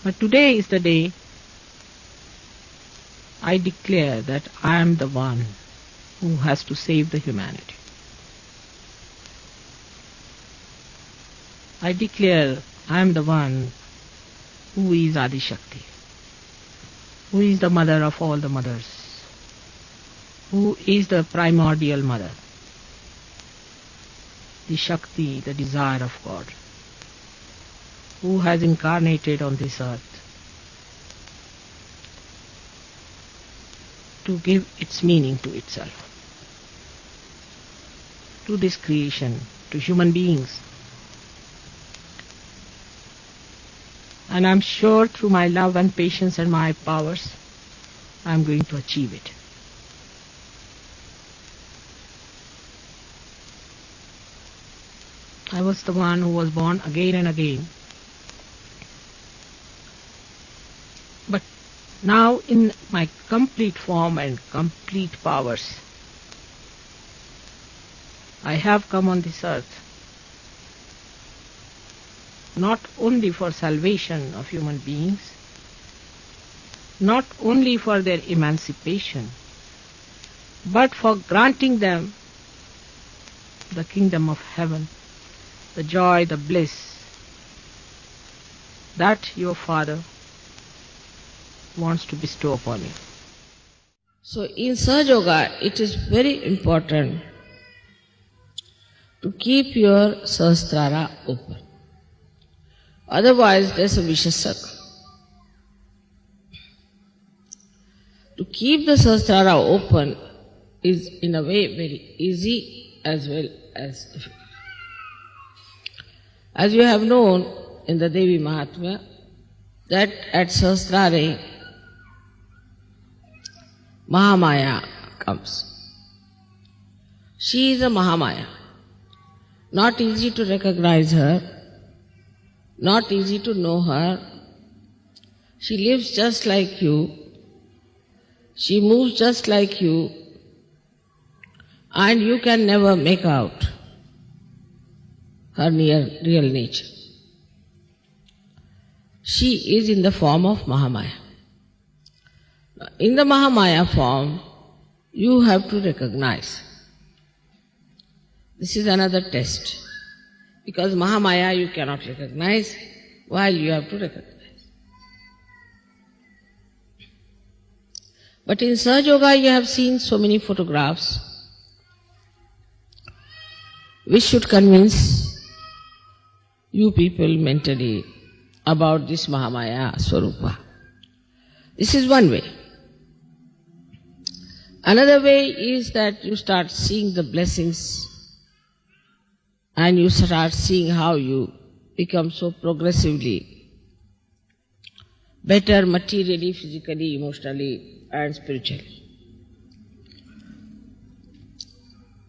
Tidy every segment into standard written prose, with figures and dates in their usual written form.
But today is the day I declare that I am the one who has to save the humanity. I declare I am the one who is Adi Shakti, who is the mother of all the mothers, who is the primordial mother, the Shakti, the desire of God, who has incarnated on this earth to give its meaning to itself, to this creation, to human beings. And I'm sure through my love and patience and my powers, I'm going to achieve it. I was the one who was born again and again. But now in my complete form and complete powers, I have come on this earth not only for salvation of human beings, not only for their emancipation, but for granting them the kingdom of heaven, the joy, the bliss that your Father wants to bestow upon you. So in Sahaja Yoga, it is very important to keep your Sahasrara open. Otherwise, there's a vicious circle. To keep the Sahasrara open is in a way very easy as well as difficult. As you have known in the Devi Mahatmya, that at Sahasrara, Mahamaya comes. She is a Mahamaya. Not easy to recognize her, not easy to know her. She lives just like you, she moves just like you, and you can never make out her real nature. She is in the form of Mahamaya. In the Mahamaya form, you have to recognize. This is another test. Because Mahamaya you cannot recognize, while you have to recognize. But in Sahaja Yoga you have seen so many photographs which should convince you people mentally about this Mahamaya Swarupa. This is one way. Another way is that you start seeing the blessings and you start seeing how you become so progressively better materially, physically, emotionally and spiritually.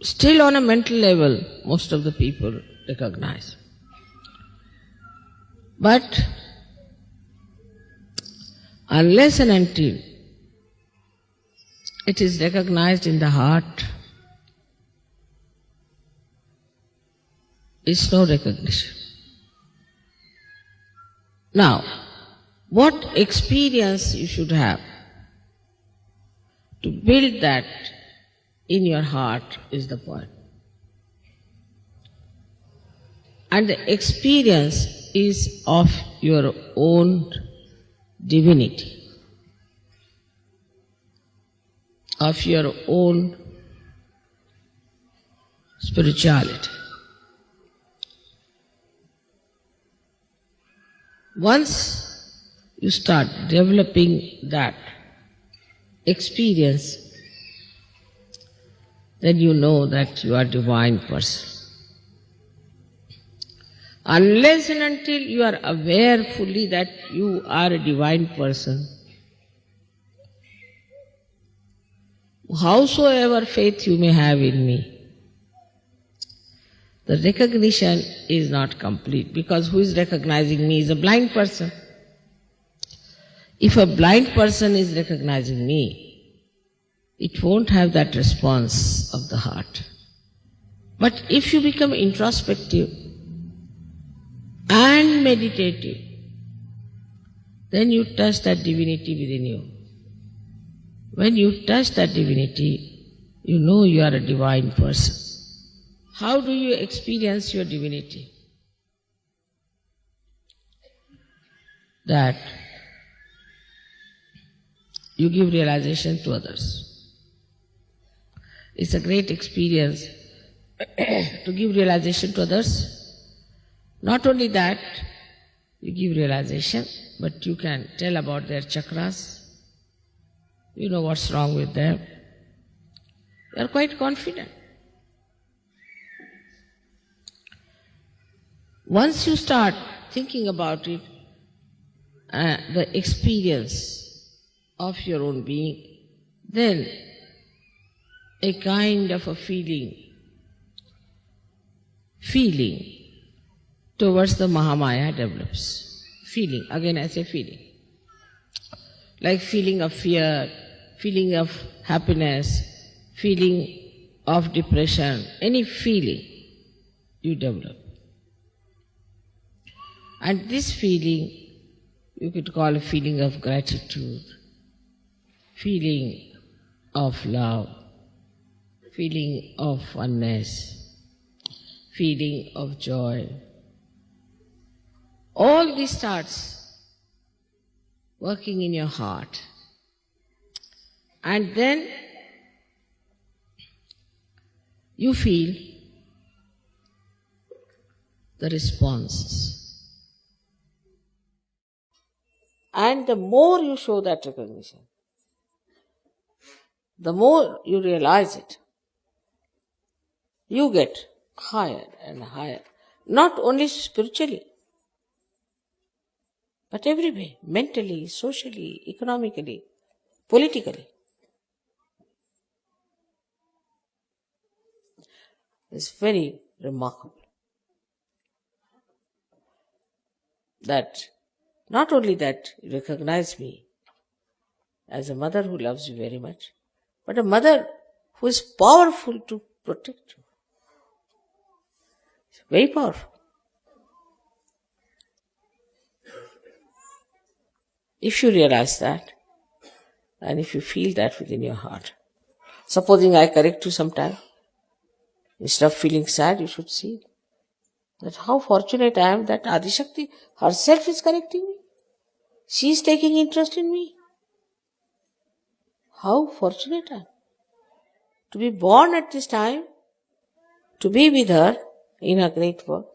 Still on a mental level, most of the people recognize. But unless and until it is recognized in the heart, it's no recognition. Now, what experience you should have to build that in your heart is the point. And the experience is of your own divinity, of your own spirituality. Once you start developing that experience, then you know that you are a divine person. Unless and until you are aware fully that you are a divine person, howsoever faith you may have in me, the recognition is not complete, because who is recognizing me is a blind person. If a blind person is recognizing me, it won't have that response of the heart. But if you become introspective and meditative then you touch that divinity within you. When you touch that divinity, you know you are a divine person. How do you experience your divinity? That you give realization to others. It's a great experience to give realization to others. Not only that, you give realization, but you can tell about their chakras. You know what's wrong with them. You are quite confident. Once you start thinking about it, the experience of your own being, then a kind of a feeling towards the Mahamaya develops. Feeling, again I say feeling. Like feeling of fear, feeling of happiness, feeling of depression, any feeling you develop. And this feeling you could call a feeling of gratitude, feeling of love, feeling of oneness, feeling of joy. All this starts working in your heart. And then you feel the responses. And the more you show that recognition, the more you realize it, you get higher and higher. Not only spiritually, but every way, mentally, socially, economically, politically. It's very remarkable that not only that you recognize me as a mother who loves you very much, but a mother who is powerful to protect you. It's very powerful. If you realize that, and if you feel that within your heart, supposing I correct you sometime, instead of feeling sad, you should see that how fortunate I am that Adishakti herself is correcting me. She is taking interest in me. How fortunate I am to be born at this time, to be with her in her great work.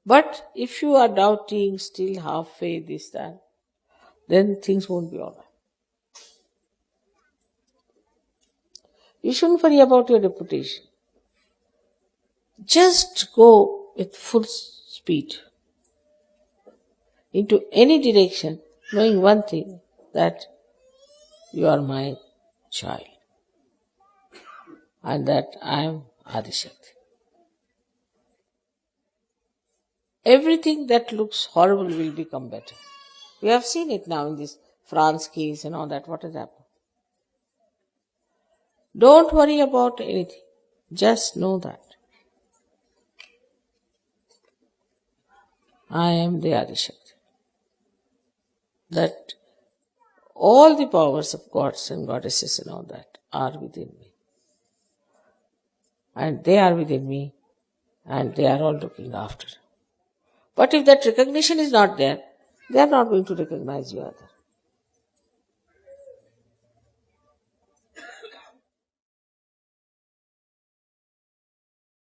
But if you are doubting, still half faith, this, that, then things won't be all right. You shouldn't worry about your reputation. Just go with full speed into any direction, knowing one thing, that you are my child and that I am Adishakti. Everything that looks horrible will become better. We have seen it now in this France case and all that. What has happened? Don't worry about anything. Just know that I am the Adishakti. That all the powers of gods and goddesses and all that are within me. And they are within me and they are all looking after. But if that recognition is not there, they are not going to recognize you either.